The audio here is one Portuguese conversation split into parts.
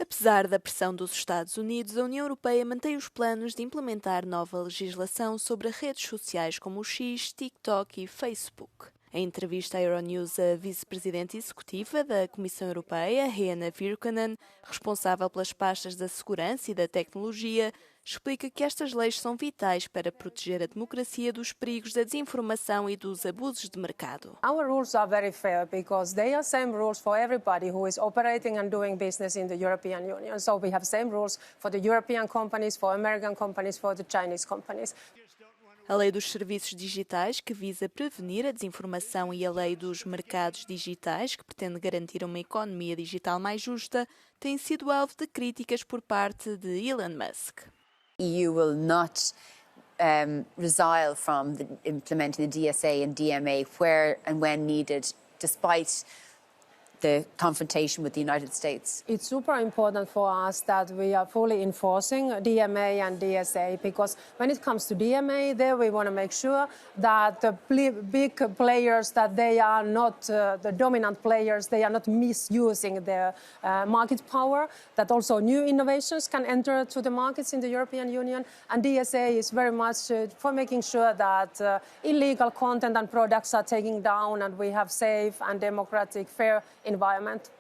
Apesar da pressão dos Estados Unidos, a União Europeia mantém os planos de implementar nova legislação sobre redes sociais como o X, TikTok e Facebook. Em entrevista à Euronews, a vice-presidente executiva da Comissão Europeia, Henna Virkkunen, responsável pelas pastas da segurança e da tecnologia, explica que estas leis são vitais para proteger a democracia dos perigos da desinformação e dos abusos de mercado. Our rules are very fair because they are same rules for everybody who is operating and doing business in the European Union. So we have same rules for the European companies, for American companies, for the Chinese companies. A Lei dos Serviços Digitais, que visa prevenir a desinformação, e a Lei dos Mercados Digitais, que pretende garantir uma economia digital mais justa, têm sido alvo de críticas por parte de Elon Musk. EU will not resile from implementing the DSA and DMA where and when needed, despite the confrontation with the United States. It's super important for us that we are fully enforcing DMA and DSA because when it comes to DMA, there we want to make sure that the big players, that they are not the dominant players, they are not misusing their market power, that also new innovations can enter to the markets in the European Union. And DSA is very much for making sure that illegal content and products are taken down and we have safe and democratic, fair environment.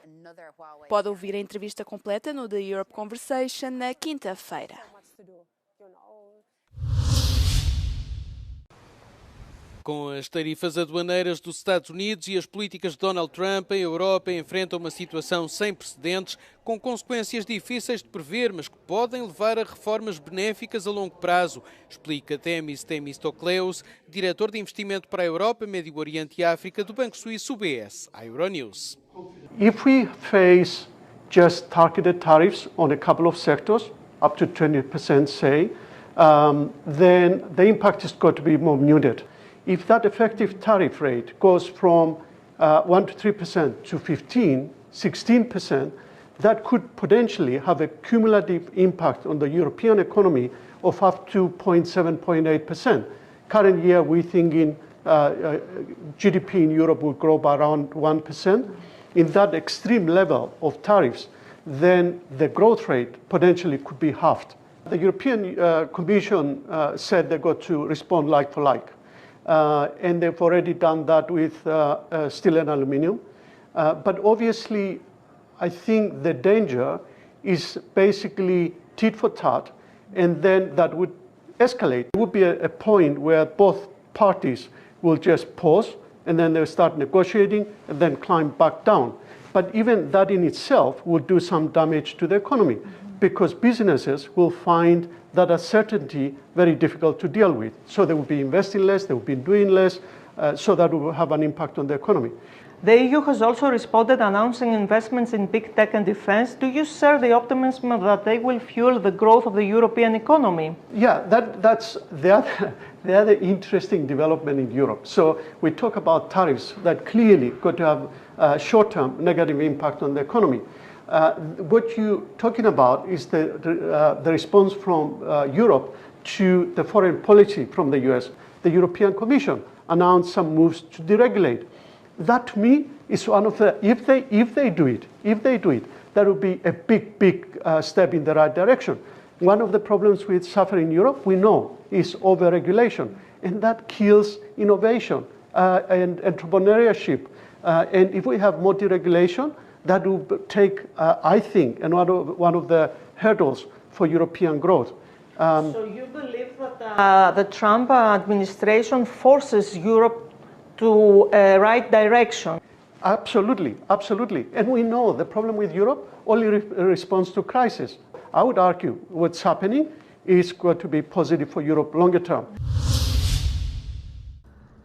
Pode ouvir a entrevista completa no The Europe Conversation na quinta-feira. Com as tarifas aduaneiras dos Estados Unidos e as políticas de Donald Trump, a Europa enfrenta uma situação sem precedentes, com consequências difíceis de prever, mas que podem levar a reformas benéficas a longo prazo, explica Themis Themistokleous, diretor de investimento para a Europa, Médio Oriente e África do banco suíço UBS, à Euronews. If we face just targeted tariffs on a couple of sectors, up to 20%, say, then the impact is going to be more muted. If that effective tariff rate goes from 1 to 3% to 15, 16%, that could potentially have a cumulative impact on the European economy of up to 0.7, 0.8%. Current year, we're thinking GDP in Europe will grow by around 1%. In that extreme level of tariffs, then the growth rate potentially could be halved. The European Commission said they're going to respond like for like. And they've already done that with steel and aluminium. But obviously, I think the danger is basically tit for tat, and then that would escalate. It would be a point where both parties will just pause, and then they'll start negotiating, and then climb back down. But even that in itself will do some damage to the economy, because businesses will find that uncertainty very difficult to deal with. So they will be investing less, they will be doing less, so that will have an impact on the economy. The EU has also responded, announcing investments in big tech and defense. Do you share the optimism that they will fuel the growth of the European economy? Yeah, that's the other interesting development in Europe. So we talk about tariffs that clearly going to have a short-term negative impact on the economy. What you're talking about is the response from Europe to the foreign policy from the US. The European Commission announced some moves to deregulate. That to me is one of the, if they do it, that would be a big step in the right direction. One of the problems we suffer in Europe, we know, is over-regulation, and that kills innovation and entrepreneurship. And if we have more deregulation, that will take, I think, and one of the hurdles for European growth. So you believe that the Trump administration forces Europe to right direction? Absolutely. And we know the problem with Europe only responds to crisis. I would argue what's happening is going to be positive for Europe longer term.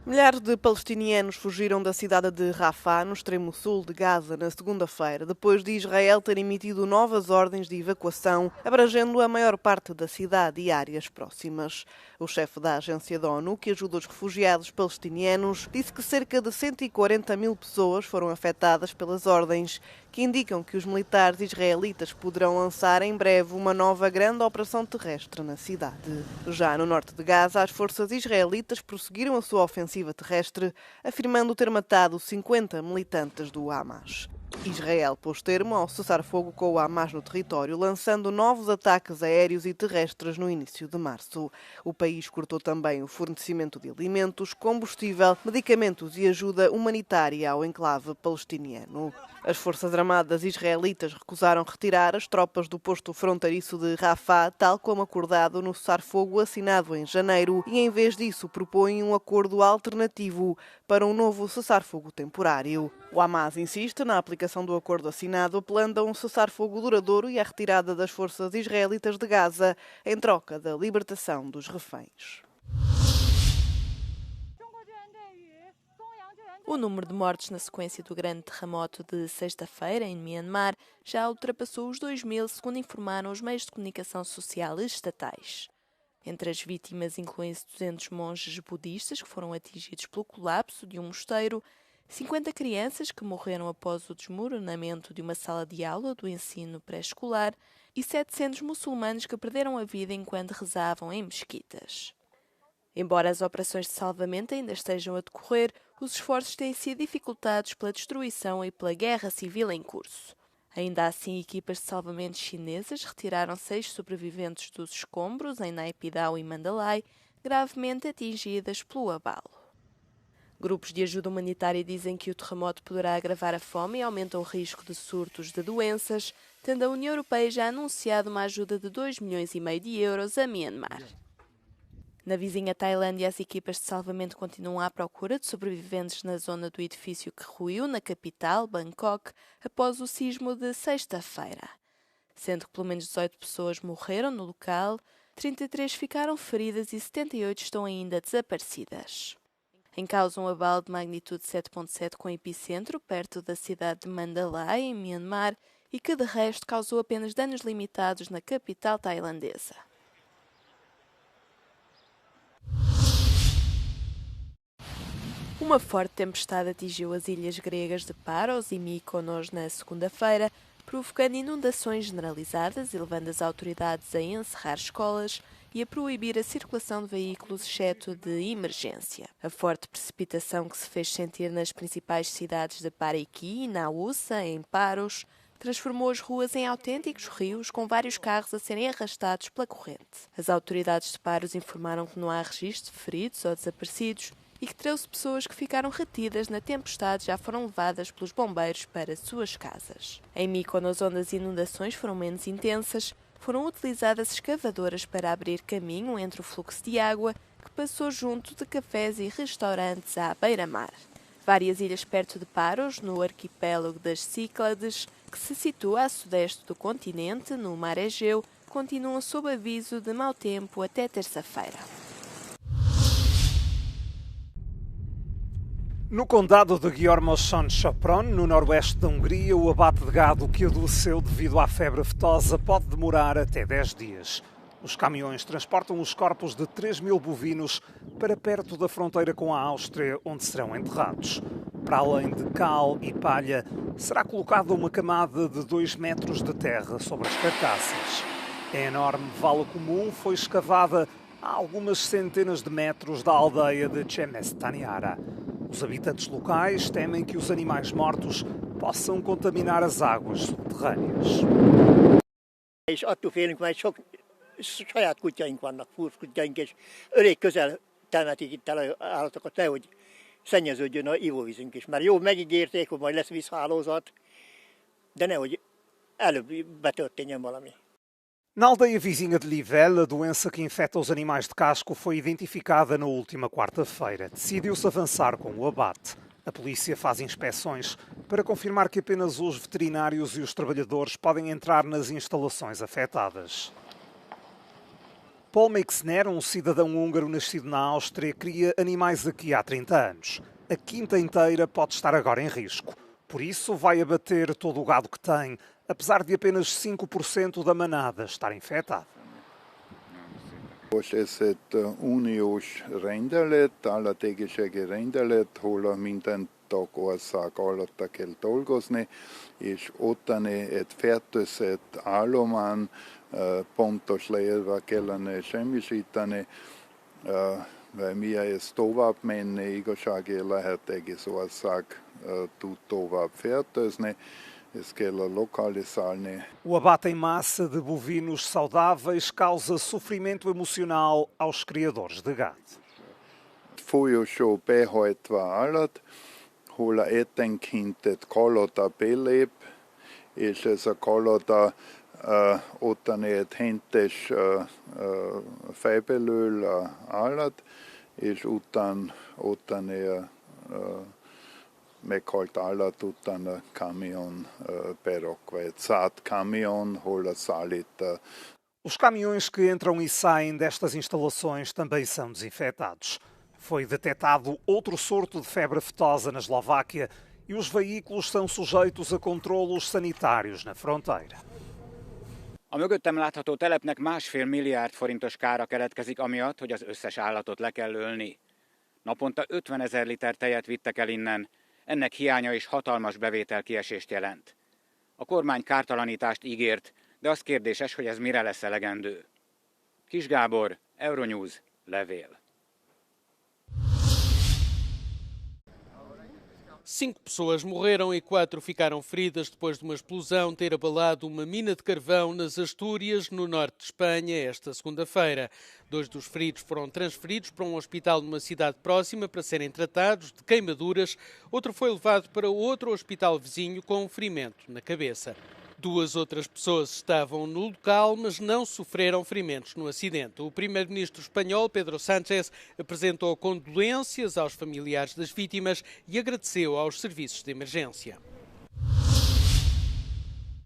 Milhares de palestinianos fugiram da cidade de Rafah, no extremo sul de Gaza, na segunda-feira, depois de Israel ter emitido novas ordens de evacuação, abrangendo a maior parte da cidade e áreas próximas. O chefe da agência da ONU, que ajuda os refugiados palestinianos, disse que cerca de 140 mil pessoas foram afetadas pelas ordens, que indicam que os militares israelitas poderão lançar em breve uma nova grande operação terrestre na cidade. Já no norte de Gaza, as forças israelitas prosseguiram a sua ofensiva terrestre, afirmando ter matado 50 militantes do Hamas. Israel pôs termo ao cessar-fogo com o Hamas no território, lançando novos ataques aéreos e terrestres no início de março. O país cortou também o fornecimento de alimentos, combustível, medicamentos e ajuda humanitária ao enclave palestiniano. As forças armadas israelitas recusaram retirar as tropas do posto fronteiriço de Rafah, tal como acordado no cessar-fogo assinado em janeiro, e em vez disso propõem um acordo alternativo para um novo cessar-fogo temporário. O Hamas insiste na aplicação do acordo assinado, apelando a um cessar-fogo duradouro e a retirada das forças israelitas de Gaza, em troca da libertação dos reféns. O número de mortes na sequência do grande terremoto de sexta-feira em Myanmar já ultrapassou os 2.000, segundo informaram os meios de comunicação social estatais. Entre as vítimas incluem-se 200 monges budistas que foram atingidos pelo colapso de um mosteiro, 50 crianças que morreram após o desmoronamento de uma sala de aula do ensino pré-escolar e 700 muçulmanos que perderam a vida enquanto rezavam em mesquitas. Embora as operações de salvamento ainda estejam a decorrer, os esforços têm sido dificultados pela destruição e pela guerra civil em curso. Ainda assim, equipas de salvamento chinesas retiraram 6 sobreviventes dos escombros em Naypyidaw e Mandalay, gravemente atingidas pelo abalo. Grupos de ajuda humanitária dizem que o terremoto poderá agravar a fome e aumenta o risco de surtos de doenças, tendo a União Europeia já anunciado uma ajuda de 2,5 milhões de euros a Myanmar. Na vizinha Tailândia, as equipas de salvamento continuam à procura de sobreviventes na zona do edifício que ruiu, na capital, Bangkok, após o sismo de sexta-feira. Sendo que pelo menos 18 pessoas morreram no local, 33 ficaram feridas e 78 estão ainda desaparecidas. Em causa um abalo de magnitude 7.7 com epicentro perto da cidade de Mandalay, em Myanmar, e que de resto causou apenas danos limitados na capital tailandesa. Uma forte tempestade atingiu as ilhas gregas de Paros e Mykonos na segunda-feira, provocando inundações generalizadas e levando as autoridades a encerrar escolas e a proibir a circulação de veículos, exceto de emergência. A forte precipitação que se fez sentir nas principais cidades de Pariki e Nausa, em Paros, transformou as ruas em autênticos rios, com vários carros a serem arrastados pela corrente. As autoridades de Paros informaram que não há registro de feridos ou desaparecidos e que 13 pessoas que ficaram retidas na tempestade já foram levadas pelos bombeiros para suas casas. Em Mykonos, onde as inundações foram menos intensas, foram utilizadas escavadoras para abrir caminho entre o fluxo de água que passou junto de cafés e restaurantes à beira-mar. Várias ilhas perto de Paros, no arquipélago das Cíclades, que se situa a sudeste do continente, no Mar Egeu, continuam sob aviso de mau tempo até terça-feira. No condado de Győr-Moson-Sopron, no noroeste da Hungria, o abate de gado que adoeceu devido à febre aftosa pode demorar até 10 dias. Os caminhões transportam os corpos de 3.000 bovinos para perto da fronteira com a Áustria, onde serão enterrados. Para além de cal e palha, será colocada uma camada de 2 metros de terra sobre as carcaças. A enorme vala comum foi escavada a algumas centenas de metros da aldeia de Csemestanyára. Os habitantes locais temem que os animais mortos possam contaminar as águas subterrâneas. És attól félünk, mert sok saját kutyaink vannak, furkutyaink, és elég közel temetik itt el állatokat, nehogy szennyeződjön a ivóvízünk is. Mert jó, megígérték, hogy majd lesz vízhálózat, de nehogy előbb betörténjen valami. Na aldeia vizinha de Livelle, a doença que infecta os animais de casco foi identificada na última quarta-feira. Decidiu-se avançar com o abate. A polícia faz inspeções para confirmar que apenas os veterinários e os trabalhadores podem entrar nas instalações afetadas. Paul Meixner, um cidadão húngaro nascido na Áustria, cria animais aqui há 30 anos. A quinta inteira pode estar agora em risco. Por isso, vai abater todo o gado que tem, apesar de apenas 5% da manada estar infectada. Most ez egy uniós rendelet, állategészségi rendelet, hol a minden tagország alatt kell dolgozni, és ottani egy fertőzött állomány pontos leírva kellene semmisíteni, mert mi ezt tovább menni, igazságért lehet egész ország tudo vai fertőzni, ezt kell localizálni. O abate em massa de bovinos saudáveis causa sofrimento emocional aos criadores de gado. Folyosó behajtva állat, hol a etenkintet kalota belép, és ez a kalota ottani egy hentes fejbelül állat, és ottani meghalt állat után a kamion berakva, egy szád kamion, hol szállít. Os caminhões que entram e saem destas instalações também são desinfetados. Foi detectado outro surto de febre aftosa na Eslováquia e os veículos são sujeitos a controlos sanitários na fronteira. A mögöttem látható telepnek 1,5 milliárd forintos kára keletkezik amiatt, hogy az összes állatot le kell ölni. Naponta 50 000 liter tejet vittek el innen, ennek hiánya is hatalmas bevételkiesést jelent. A kormány kártalanítást ígért, de az kérdéses, hogy ez mire lesz elegendő. Kis Gábor, Euronews, Levél. 5 pessoas morreram e 4 ficaram feridas depois de uma explosão ter abalado uma mina de carvão nas Astúrias, no norte de Espanha, esta segunda-feira. 2 dos feridos foram transferidos para um hospital numa cidade próxima para serem tratados de queimaduras. Outro foi levado para outro hospital vizinho com um ferimento na cabeça. 2 outras pessoas estavam no local, mas não sofreram ferimentos no acidente. O primeiro-ministro espanhol, Pedro Sánchez, apresentou condolências aos familiares das vítimas e agradeceu aos serviços de emergência.